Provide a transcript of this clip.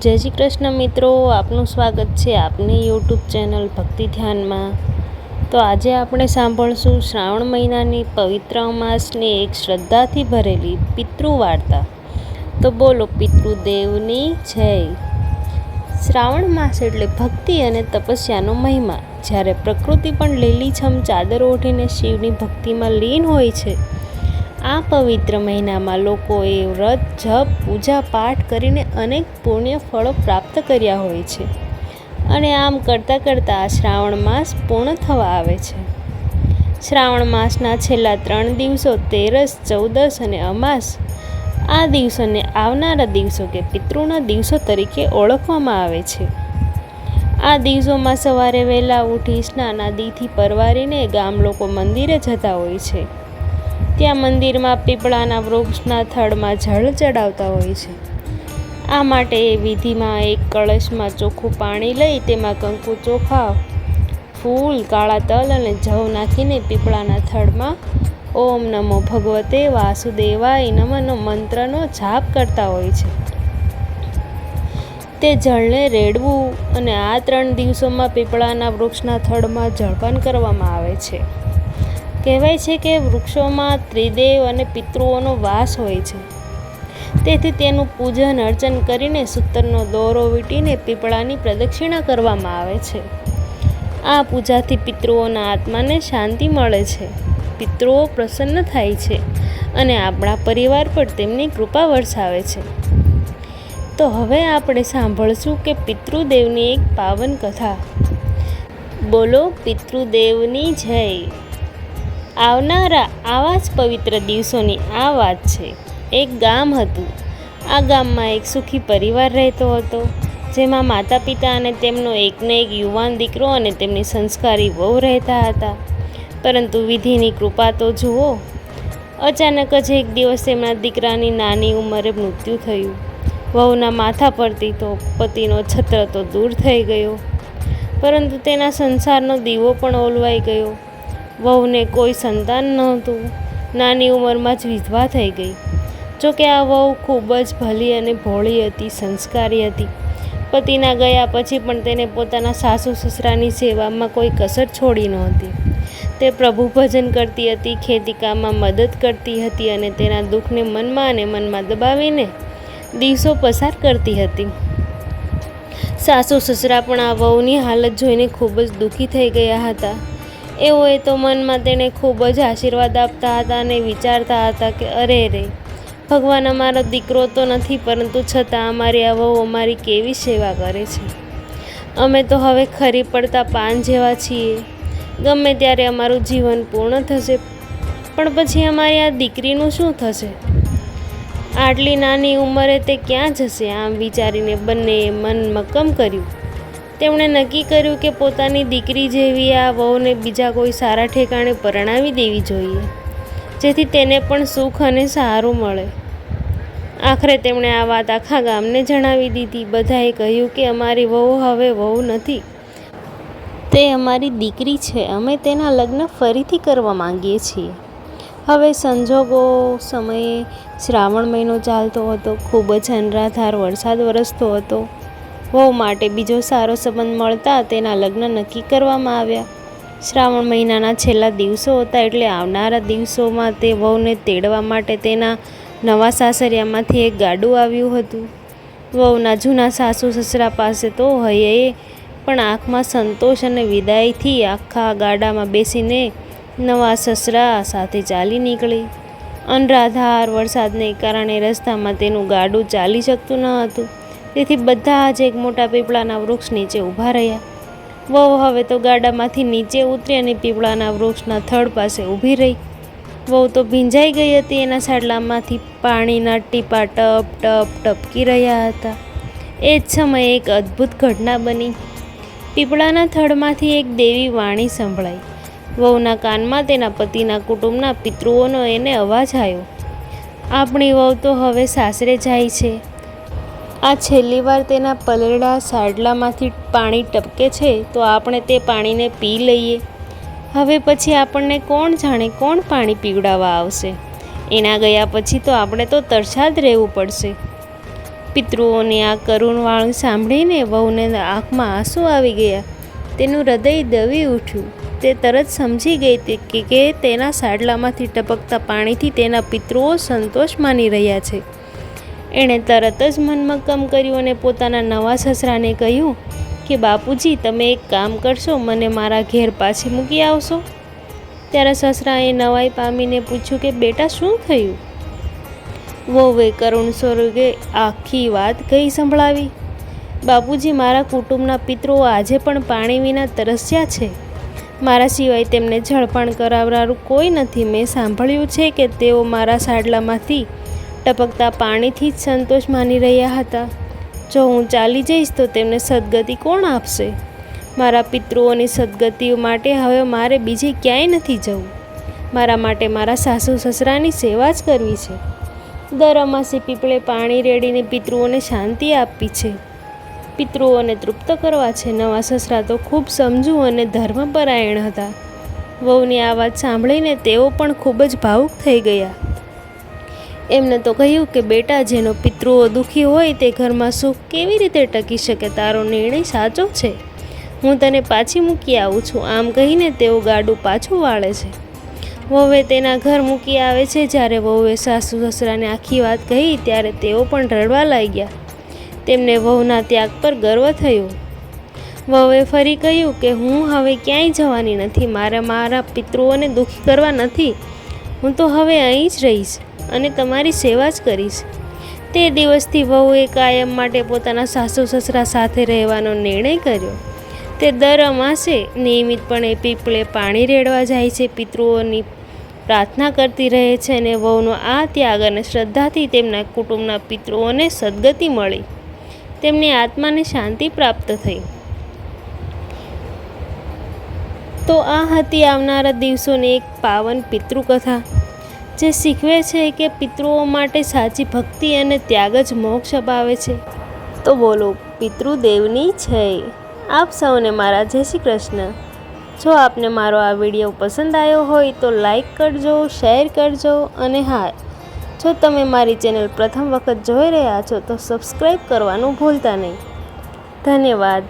જય શ્રી કૃષ્ણ મિત્રો, આપનું સ્વાગત છે આપની યુટ્યુબ ચેનલ ભક્તિ ધ્યાનમાં। તો આજે આપણે સાંભળશું શ્રાવણ મહિનાની પવિત્ર અમાસની એક શ્રદ્ધાથી ભરેલી પિતૃ વાર્તા। તો બોલો પિતૃદેવની જય। શ્રાવણ માસ એટલે ભક્તિ અને તપસ્યાનો મહિમા। જ્યારે પ્રકૃતિ પણ લીલીછમ ચાદર ઓઢીને શિવની ભક્તિમાં લીન હોય છે, આ પવિત્ર મહિનામાં લોકોએ વ્રત, જપ, પૂજા પાઠ કરીને અનેક પુણ્ય ફળો પ્રાપ્ત કર્યા હોય છે અને આમ કરતાં કરતાં આ શ્રાવણ માસ પૂર્ણ થવા આવે છે। શ્રાવણ માસના છેલ્લા 3 દિવસો તેરસ, ચૌદસ અને અમાસ, આ દિવસોને આવનારા દિવસો કે પિતૃના દિવસો તરીકે ઓળખવામાં આવે છે। આ દિવસોમાં સવારે વહેલા ઉઠી સ્નાનાદિથી પરવારીને ગામ લોકો મંદિરે જતા હોય છે। ત્યાં મંદિરમાં પીપળાના વૃક્ષના થડમાં જળ ચડાવતા હોય છે। આ માટે એ વિધિમાં એક કળશમાં ચોખ્ખું પાણી લઈ તેમાં કંકુ, ચોખા, ફૂલ, કાળા તલ અને જવ નાખીને પીપળાના થડમાં ઓમ નમો ભગવતે વાસુદેવાય નમઃનો મંત્રનો જાપ કરતા હોય છે। તે જળને રેડવું અને આ 3 દિવસોમાં પીપળાના વૃક્ષના થડમાં જળપાન કરવામાં આવે છે। કહેવાય છે કે વૃક્ષોમાં ત્રિદેવ અને પિતૃઓનો વાસ હોય છે, તેથી તેનું પૂજન અર્ચન કરીને સૂતરનો દોરો વીંટીને પીપળાની પ્રદક્ષિણા કરવામાં આવે છે। આ પૂજાથી પિતૃઓના આત્માને શાંતિ મળે છે, પિતૃઓ પ્રસન્ન થાય છે અને આપણા પરિવાર પર તેમની કૃપા વરસાવે છે। તો હવે આપણે સાંભળશું કે પિતૃદેવની એક પાવન કથા। બોલો પિતૃદેવની જય। આવનારા આવા જ પવિત્ર દિવસોની આ વાત છે। એક ગામ હતું। આ ગામમાં એક સુખી પરિવાર રહેતો હતો, જેમાં માતા પિતા અને તેમનો એકને એક યુવાન દીકરો અને તેમની સંસ્કારી વહુ રહેતા હતા। પરંતુ વિધિની કૃપા તો જુઓ, અચાનક જ એક દિવસ તેમના દીકરાની નાની ઉંમરે મૃત્યુ થયું। વહુના માથા પરથી તો પતિનો છત્ર તો દૂર થઈ ગયો, પરંતુ તેના સંસારનો દીવો પણ ઓલવાઈ ગયો। વહુને કોઈ સંતાન નહોતું, નાની ઉંમરમાં જ વિધવા થઈ ગઈ। જોકે આ વહુ ખૂબ જ ભલી અને ભોળી હતી, સંસ્કારી હતી। પતિના ગયા પછી પણ તેને પોતાના સાસુ સસરાની સેવામાં કોઈ કસર છોડી નહોતી। તે પ્રભુ ભજન કરતી હતી, ખેતીકામમાં મદદ કરતી હતી અને તેના દુઃખને મનમાં અને મનમાં દબાવીને દિવસો પસાર કરતી હતી। સાસુ સસરા પણ આ વહુની હાલત જોઈને ખૂબ જ દુઃખી થઈ ગયા હતા। એઓએ તો મનમાં તેને ખૂબ જ આશીર્વાદ આપતા હતા અને વિચારતા હતા કે અરે રે, ભગવાન અમારો દીકરો તો નથી, પરંતુ છતાં અમારી આ વહુ અમારી કેવી સેવા કરે છે। અમે તો હવે ખરી પડતા પાન જેવા છીએ, ગમે ત્યારે અમારું જીવન પૂર્ણ થશે, પણ પછી અમારી આ દીકરીનું શું થશે? આટલી નાની ઉંમરે તે ક્યાં જશે? આમ વિચારીને બંનેએ મન મક્કમ કર્યું। તેમણે નક્કી કર્યું કે પોતાની દીકરી જેવી આ વહુને બીજા કોઈ સારા ઠેકાણે પરણાવી દેવી જોઈએ, જેથી તેને પણ સુખ અને સહારું મળે। આખરે તેમણે આ વાત આખા ગામને જણાવી દીધી। બધાએ કહ્યું કે અમારી વહુ હવે વહુ નથી, તે અમારી દીકરી છે। અમે તેના લગ્ન ફરીથી કરવા માંગીએ છીએ। હવે સંજોગો સમયે શ્રાવણ મહિનો ચાલતો હતો, ખૂબ જ અનરાધાર વરસાદ વરસતો હતો। વહુ માટે બીજો સારો સંબંધ મળતા તેના લગ્ન નક્કી કરવામાં આવ્યા। શ્રાવણ મહિનાના છેલ્લા દિવસો હતા, એટલે આવનારા દિવસોમાં તે વહુને તેડવા માટે તેના નવા સાસરિયામાંથી એક ગાડું આવ્યું હતું। વહુના જૂના સાસુ સસરા પાસે તો હૈયે પણ આંખમાં સંતોષ અને વિદાયથી આખા ગાડામાં બેસીને નવા સસરા સાથે ચાલી નીકળી। અનરાધાર વરસાદને કારણે રસ્તામાં તેનું ગાડું ચાલી શકતું ન હતું, તેથી બધા જ એક મોટા પીપળાના વૃક્ષ નીચે ઊભા રહ્યા। વહુ હવે તો ગાડામાંથી નીચે ઉતરી અને પીપળાના વૃક્ષના થડ પાસે ઊભી રહી। વહુ તો ભીંજાઈ ગઈ હતી, એના સાડલામાંથી પાણીના ટીપા ટપ ટપ ટપકી રહ્યા હતા। એ જ સમયે એક અદ્ભુત ઘટના બની। પીપળાના થડમાંથી એક દેવી વાણી સંભળાઈ। વહુના કાનમાં તેના પતિના કુટુંબના પિતૃઓનો એને અવાજ આવ્યો, આપણી વહુ તો હવે સાસરે જાય છે। આ છેલ્લી વાર તેના પલળેલા સાડલામાંથી પાણી ટપકે છે, તો આપણે તે પાણીને પી લઈએ। હવે પછી આપણને કોણ જાણે કોણ પાણી પીવડાવવા આવશે? એના ગયા પછી તો આપણે તો તરછા જ રહેવું પડશે। પિતૃઓની આ કરુણ વાણી સાંભળીને વહુને આંખમાં આંસુ આવી ગયા. તેનું હૃદય દવી ઉઠ્યું. તે તરત સમજી ગઈ કે તેના સાડલામાંથી ટપકતા પાણીથી તેના પિતૃઓ સંતોષ માની રહ્યા છે. એણે તરત જ મનમક્કમ કર્યું અને પોતાના નવા સસરાને કહ્યું કે બાપુજી, તમે એક કામ કરશો, મને મારા ઘેર પાછી મૂકી આવશો? ત્યારે સસરાએ નવાઈ પામીને પૂછ્યું કે બેટા, શું થયું? વહુએ કરુણ સ્વરૂપે આખી વાત કહી સંભળાવી. બાપુજી, મારા કુટુંબના પિતૃઓ આજે પણ પાણી વિના તરસ્યા છે. મારા સિવાય તેમને જળપાન કરાવનારું કોઈ નથી. મેં સાંભળ્યું છે કે તેઓ મારા સાડલામાંથી ટપકતા પાણીથી જ સંતોષ માની રહ્યા હતા. જો હું ચાલી જઈશ તો તેમને સદગતિ કોણ આપશે? મારા પિતૃઓની સદગતિ માટે હવે મારે બીજે ક્યાંય નથી જવું. મારા માટે મારા સાસુ સસરાની સેવા જ કરવી છે. દર અમાસે પીપળે પાણી રેડીને પિતૃઓને શાંતિ આપવી છે, પિતૃઓને તૃપ્ત કરવા છે. નવા સસરા તો ખૂબ સમજુ અને ધર્મપરાયણ હતા. વહુની આ વાત સાંભળીને તેઓ પણ ખૂબ જ ભાવુક થઈ ગયા. એમને તો કહ્યું કે બેટા, જેનો પિતૃઓ દુઃખી હોય તે ઘરમાં સુખ કેવી રીતે ટકી શકે? તારો નિર્ણય સાચો છે. હું તને પાછી મૂકી આવું છું. આમ કહીને તેઓ ગાડું પાછું વાળે છે. વહુએ તેના ઘર મૂકી આવે છે. જ્યારે વહુએ સાસુ સસરાને આખી વાત કહી ત્યારે તેઓ પણ રડવા લાગ્યા. તેમને વહુના ત્યાગ પર ગર્વ થયો. વહુએ ફરી કહ્યું કે હું હવે ક્યાંય જવાની નથી. મારે મારા પિતૃઓને દુઃખી કરવા નથી. હું તો હવે અહીં જ રહીશ અને તમારી સેવા જ કરીશ. તે દિવસથી વહુએ કાયમ માટે પોતાના સાસુ સસરા સાથે રહેવાનો નિર્ણય કર્યો. તે દર અમાસે નિયમિતપણે પીપળે પાણી રેડવા જાય છે, પિતૃઓની પ્રાર્થના કરતી રહે છે અને વહુનો આ ત્યાગ અને શ્રદ્ધાથી તેમના કુટુંબના પિતૃઓને સદગતિ મળી. તેમની આત્માને શાંતિ પ્રાપ્ત થઈ. તો આ હતી આવનારા દિવસોની એક પાવન પિતૃકથા, જે શીખવે છે કે પિતૃઓ માટે સાચી ભક્તિ અને ત્યાગ જ મોક્ષ અપાવે છે. તો બોલો પિતૃદેવની જય. આપ સૌને મારા જય શ્રી કૃષ્ણ. જો આપને મારો આ વિડીયો પસંદ આવ્યો હોય તો લાઈક કરજો, શેર કરજો અને હા, જો તમે મારી ચેનલ પ્રથમ વખત જોઈ રહ્યા છો તો સબસ્ક્રાઈબ કરવાનું ભૂલતા નહીં. ધન્યવાદ.